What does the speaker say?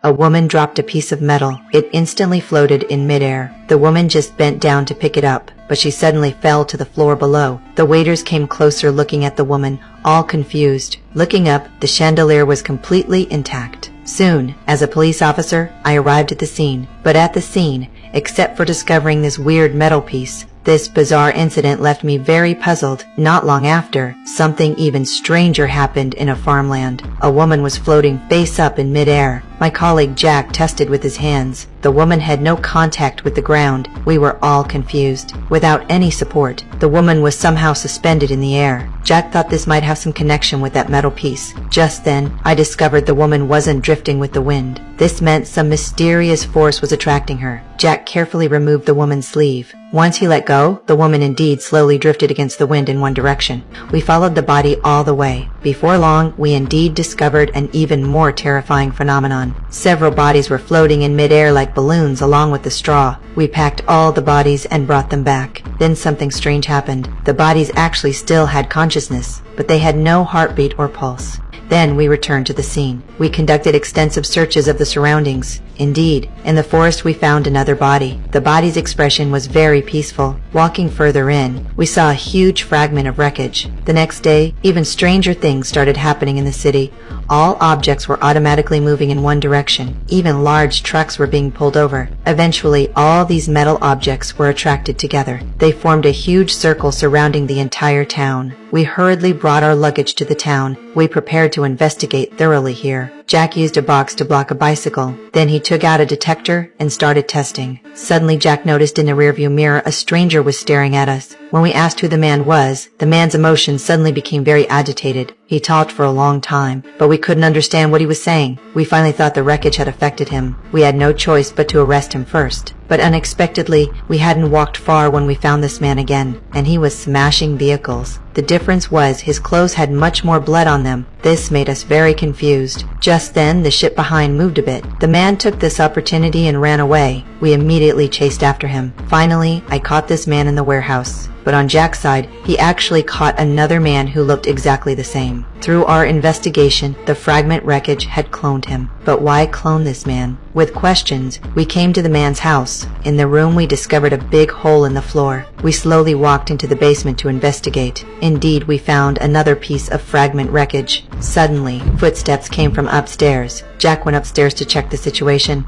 A woman dropped a piece of metal. It instantly floated in midair. The woman just bent down to pick it up, but she suddenly fell to the floor below. The waiters came closer looking at the woman, all confused. Looking up, the chandelier was completely intact. Soon, as a police officer, I arrived at the scene. But at the scene, except for discovering this weird metal piece, this bizarre incident left me very puzzled. Not long after, something even stranger happened in a farmland. A woman was floating face up in midair. My colleague Jack tested with his hands. The woman had no contact with the ground. We were all confused. Without any support, the woman was somehow suspended in the air. Jack thought this might have some connection with that metal piece. Just then, I discovered the woman wasn't drifting with the wind. This meant some mysterious force was attracting her. Jack carefully removed the woman's sleeve. Once he let go, the woman indeed slowly drifted against the wind in one direction. We followed the body all the way. Before long, we indeed discovered an even more terrifying phenomenon. Several bodies were floating in midair like balloons along with the straw. We packed all the bodies and brought them back. Then something strange happened. The bodies actually still had consciousness, but they had no heartbeat or pulse. Then we returned to the scene. We conducted extensive searches of the surroundings. Indeed, in the forest we found another body. The body's expression was very peaceful. Walking further in, we saw a huge fragment of wreckage. The next day, even stranger things started happening in the city. All objects were automatically moving in one direction. Even large trucks were being pulled over. Eventually, all these metal objects were attracted together. They formed a huge circle surrounding the entire town. We hurriedly brought our luggage to the town. We prepared to investigate thoroughly here. Jack used a box to block a bicycle. Then he took out a detector and started testing. Suddenly, Jack noticed in the rearview mirror a stranger was staring at us. When we asked who the man was, the man's emotions suddenly became very agitated. He talked for a long time, but we couldn't understand what he was saying. We finally thought the wreckage had affected him. We had no choice but to arrest him first. But unexpectedly, we hadn't walked far when we found this man again, and he was smashing vehicles. The difference was his clothes had much more blood on them. This made us very confused. Just then, the ship behind moved a bit. The man took this opportunity and ran away. We immediately chased after him. Finally, I caught this man in the warehouse. But on Jack's side, he actually caught another man who looked exactly the same. Through our investigation, the fragment wreckage had cloned him. But why clone this man? With questions, we came to the man's house. In the room, we discovered a big hole in the floor. We slowly walked into the basement to investigate. Indeed, we found another piece of fragment wreckage. Suddenly, footsteps came from upstairs. Jack went upstairs to check the situation.